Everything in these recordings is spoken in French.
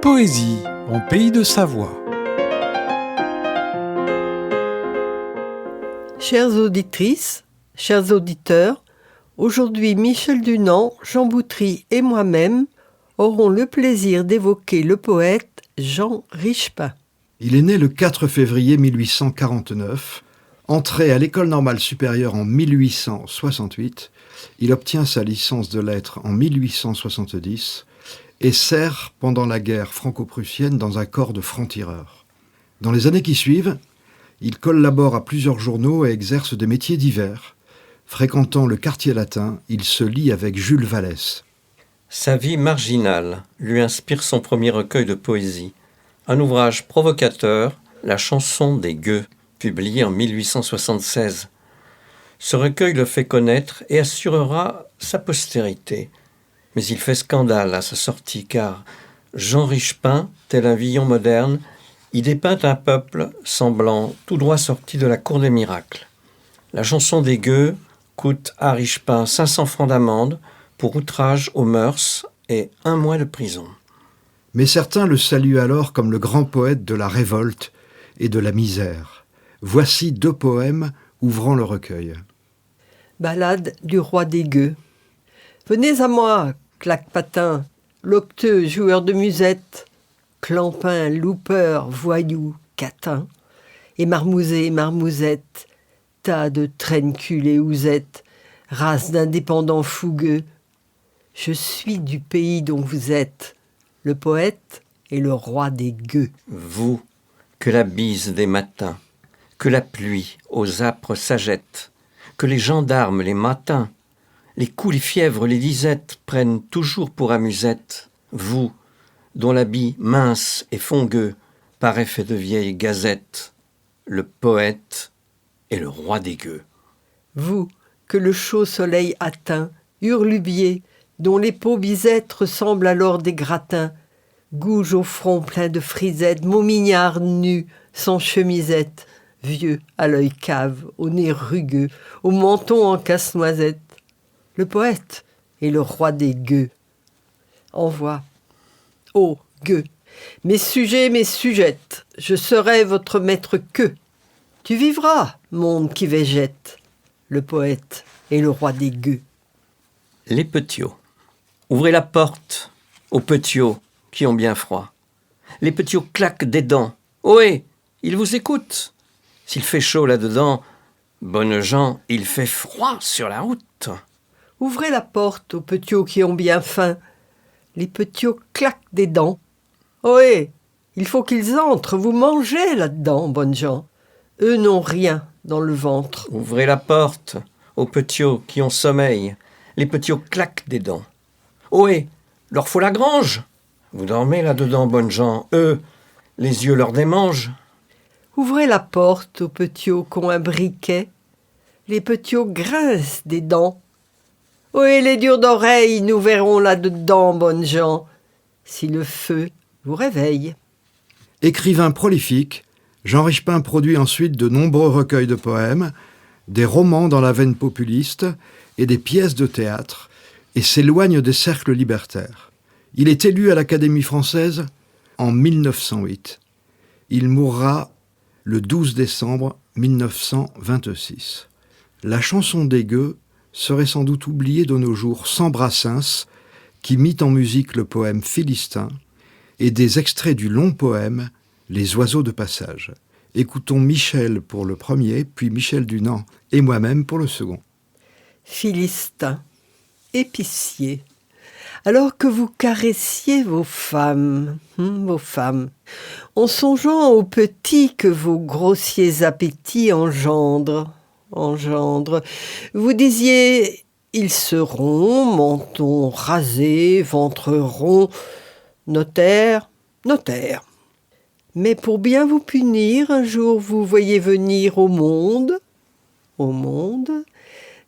Poésie en Pays de Savoie. Chères auditrices, chers auditeurs, aujourd'hui Michel Dunant, Jean Boutry et moi-même aurons le plaisir d'évoquer le poète Jean Richepin. Il est né le 4 février 1849. Entré à l'École normale supérieure en 1868, il obtient sa licence de lettres en 1870 et sert pendant la guerre franco-prussienne dans un corps de francs-tireurs. Dans les années qui suivent, il collabore à plusieurs journaux et exerce des métiers divers. Fréquentant le quartier latin, il se lie avec Jules Vallès. Sa vie marginale lui inspire son premier recueil de poésie, un ouvrage provocateur, La chanson des gueux, publié en 1876. Ce recueil le fait connaître et assurera sa postérité. Mais il fait scandale à sa sortie car Jean Richepin, tel un Villon moderne, y dépeint un peuple semblant tout droit sorti de la cour des miracles. La chanson des gueux coûte à Richepin 500 francs d'amende pour outrage aux mœurs et 1 mois de prison. Mais certains le saluent alors comme le grand poète de la révolte et de la misère. Voici 2 poèmes ouvrant le recueil. Ballade du roi des gueux. Venez à moi, claque-patin, locteux, joueur de musette, clampin, loupeur, voyou, catin, et marmousé, marmousette, tas de traîne-cul et ouzettes, race d'indépendants fougueux. Je suis du pays dont vous êtes, le poète et le roi des gueux. Vous, que la bise des matins, que la pluie aux âpres sagette, que les gendarmes les matins, les coups, les fièvres, les disettes prennent toujours pour amusette, vous, dont l'habit mince et fongueux paraît fait de vieilles gazettes, le poète et le roi des gueux. Vous, que le chaud soleil atteint, hurlubier, dont les peaux bisettes ressemblent alors des gratins, gouge au front plein de frisettes, momignard nu, sans chemisette, vieux à l'œil cave, au nez rugueux, au menton en casse-noisette, le poète et le roi des gueux. Envoie. Ô gueux, mes sujets, mes sujettes, je serai votre maître queue. Tu vivras, monde qui végète, le poète et le roi des gueux. Les petiots. Ouvrez la porte aux petiots qui ont bien froid. Les petiots claquent des dents. Ohé, ils vous écoutent. S'il fait chaud là-dedans, bonnes gens, il fait froid sur la route. Ouvrez la porte aux petiots qui ont bien faim. Les petiots claquent des dents. Ohé, il faut qu'ils entrent, vous mangez là-dedans, bonnes gens. Eux n'ont rien dans le ventre. Ouvrez la porte aux petiots qui ont sommeil. Les petiots claquent des dents. Ohé, leur faut la grange. Vous dormez là-dedans, bonnes gens. Eux, les yeux leur démangent. Ouvrez la porte aux petiots qu'ont un briquet. Les petiots grincent des dents. Ohé, les durs d'oreilles, nous verrons là-dedans, bonnes gens, si le feu vous réveille. Écrivain prolifique, Jean Richepin produit ensuite de nombreux recueils de poèmes, des romans dans la veine populiste et des pièces de théâtre, et s'éloigne des cercles libertaires. Il est élu à l'Académie française en 1908. Il mourra le 12 décembre 1926. La chanson des gueux serait sans doute oubliée de nos jours sans Brassens, qui mit en musique le poème Philistin, et des extraits du long poème Les oiseaux de passage. Écoutons Michel pour le premier, puis Michel Dunant et moi-même pour le second. Philistin, épicier, alors que vous caressiez vos femmes, en songeant aux petits que vos grossiers appétits engendrent, vous disiez « ils seront, menton rasé, ventre rond, notaire. » Mais pour bien vous punir, un jour vous voyez venir au monde,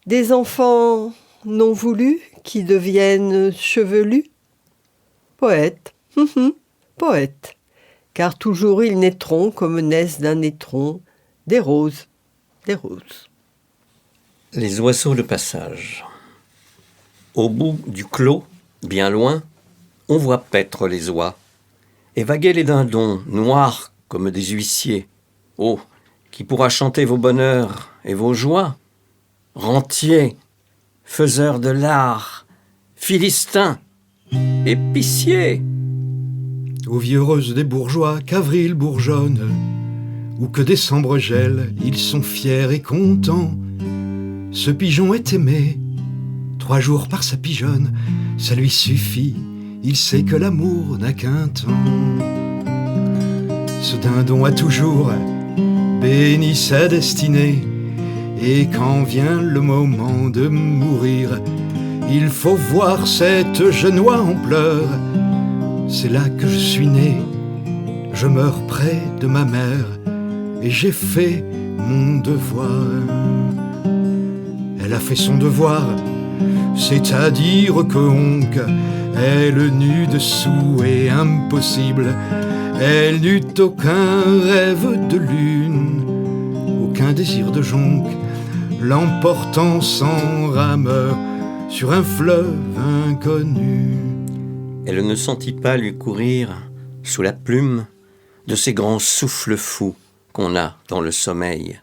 des enfants non voulus qui deviennent chevelus. Poète, poète, car toujours ils naîtront comme naissent d'un étron des roses. Les oiseaux de passage. Au bout du clos, bien loin, on voit paître les oies. et vaguaient les dindons, noirs comme des huissiers. Oh, qui pourra chanter vos bonheurs et vos joies? Rentiers, faiseurs de l'art, Philistins, épiciers. Aux vies heureuses des bourgeois qu'avril bourgeonne, ou que décembre gèle, ils sont fiers et contents. Ce pigeon est aimé, 3 jours par sa pigeonne, ça lui suffit, il sait que l'amour n'a qu'un temps. Ce dindon a toujours béni sa destinée, et quand vient le moment de mourir, il faut voir cette jeune oie en pleurs. C'est là que je suis né, je meurs près de ma mère, et j'ai fait mon devoir. Elle a fait son devoir, c'est-à-dire que Honk, elle n'eut de souhait impossible, elle n'eut aucun rêve de lune, aucun désir de jonque, l'emportant sans rameur sur un fleuve inconnu. Elle ne sentit pas lui courir, sous la plume, de ces grands souffles fous qu'on a dans le sommeil,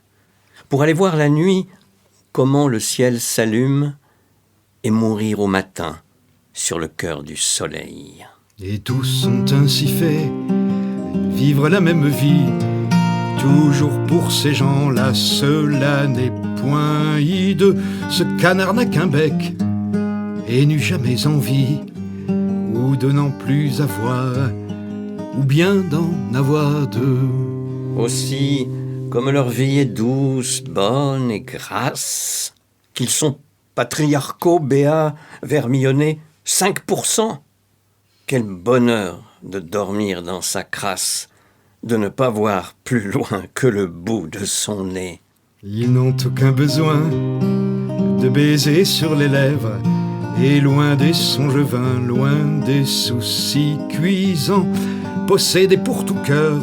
pour aller voir la nuit comment le ciel s'allume et mourir au matin sur le cœur du soleil. Et tous sont ainsi faits, vivre la même vie, toujours pour ces gens-là, cela n'est point hideux. Ce canard n'a qu'un bec et n'eut jamais envie, ou de n'en plus avoir, ou bien d'en avoir deux. Aussi, comme leur vie est douce, bonne et grasse, qu'ils sont patriarcaux, béats, vermillonnés, 5%. Quel bonheur de dormir dans sa crasse, de ne pas voir plus loin que le bout de son nez. Ils n'ont aucun besoin de baisers sur les lèvres, et loin des songes vains, loin des soucis cuisants, posséder pour tout cœur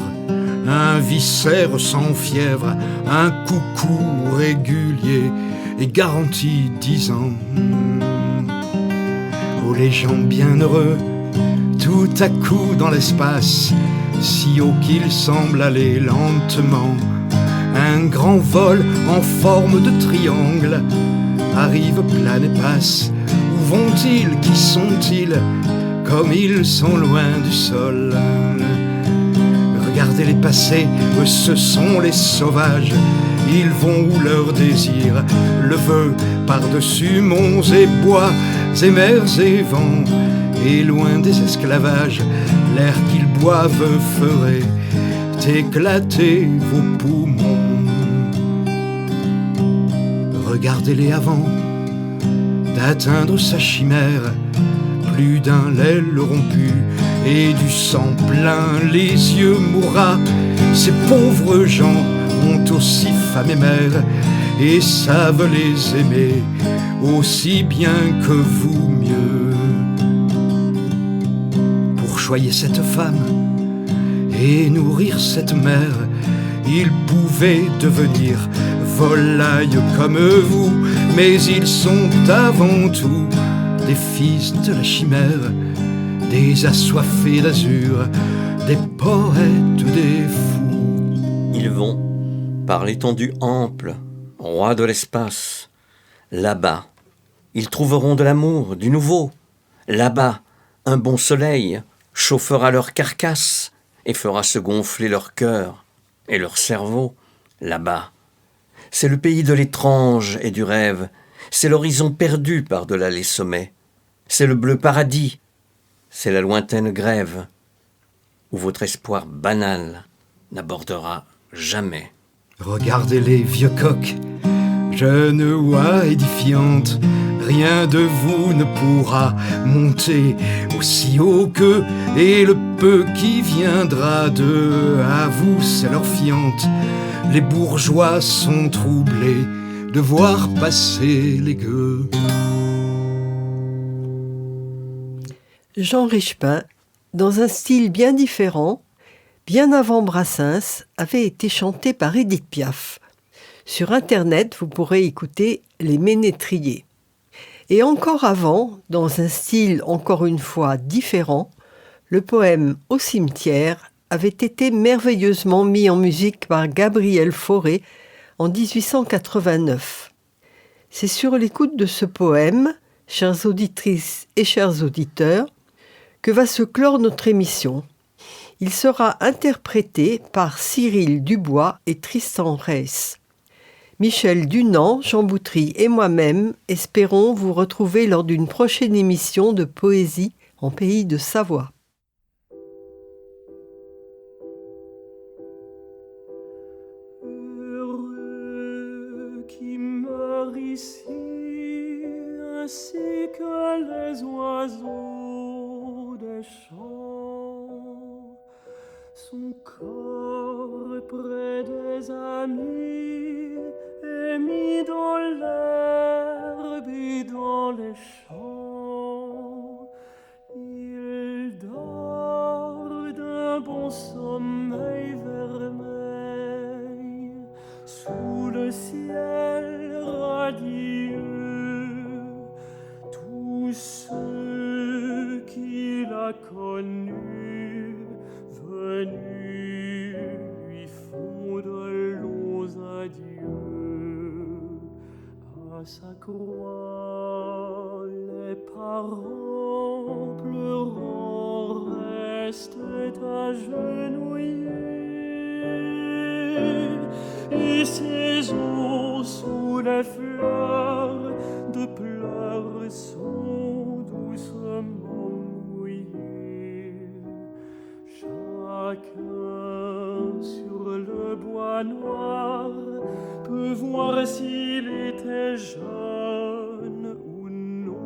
un viscère sans fièvre, un coucou régulier et garanti 10 ans. Oh, les gens bienheureux, tout à coup dans l'espace, si haut qu'il semble aller lentement, un grand vol en forme de triangle arrive, plane et passe. Où vont-ils? Qui sont-ils? Comme ils sont loin du sol. Regardez-les passer, eux ce sont les sauvages. Ils vont où leur désir le veut, par-dessus monts et bois, et mers et vents, et loin des esclavages, l'air qu'ils boivent ferait éclater vos poumons. Regardez-les avant d'atteindre sa chimère, plus d'un l'aile rompu et du sang plein les yeux mourras. Ces pauvres gens ont aussi femme et mère et savent les aimer aussi bien que vous mieux. Pour choyer cette femme et nourrir cette mère, ils pouvaient devenir volailles comme vous, mais ils sont avant tout des fils de la chimère, des assoiffés d'azur, des poètes, des fous. Ils vont, par l'étendue ample, rois de l'espace, là-bas, ils trouveront de l'amour, du nouveau. Là-bas, un bon soleil chauffera leur carcasse et fera se gonfler leur cœur et leur cerveau. Là-bas, c'est le pays de l'étrange et du rêve, c'est l'horizon perdu par-delà les sommets, c'est le bleu paradis, c'est la lointaine grève, où votre espoir banal n'abordera jamais. Regardez les vieux coqs, jeune oie édifiante, rien de vous ne pourra monter aussi haut qu'eux, et le peu qui viendra d'eux, à vous c'est leur fiente. Les bourgeois sont troublés de voir passer les gueux. Jean Richepin, dans un style bien différent, bien avant Brassens, avait été chanté par Édith Piaf. Sur Internet, vous pourrez écouter Les Ménétriers. Et encore avant, dans un style encore une fois différent, Le poème « Au cimetière » avait été merveilleusement mis en musique par Gabriel Fauré en 1889. C'est sur l'écoute de ce poème, chères auditrices et chers auditeurs, que va se clore notre émission. Il sera interprété par Cyril Dubois et Tristan Reiss. Michel Dunant, Jean Boutry et moi-même espérons vous retrouver lors d'une prochaine émission de Poésie en Pays de Savoie. Heureux qui meurt ici, ainsi que les oiseaux des champs, son corps près des amis est mis dans l'herbe et dans les champs. Il dort d'un bon sommeil vermeil sous le ciel radieux. Tous ceux qu'il a connus venus lui font de longs adieux. À sa croix, les parents pleurant restent agenouillés, et ses os sous les fleurs de pleurs sont doucement mouillés. Chacun sur le bois noir peut voir s'il était jeune ou non,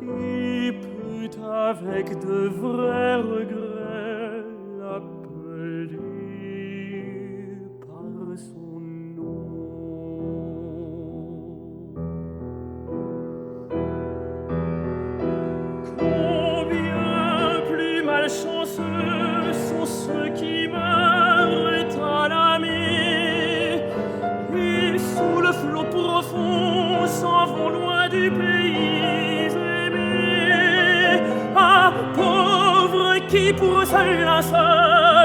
et peut avec de vrais regrets l'appeler par son nom. Combien plus malchanceux sont ceux qui meurent à la mer et sous le flot profond s'en vont loin du pays aimé. Ah, pauvre qui pour ce linceul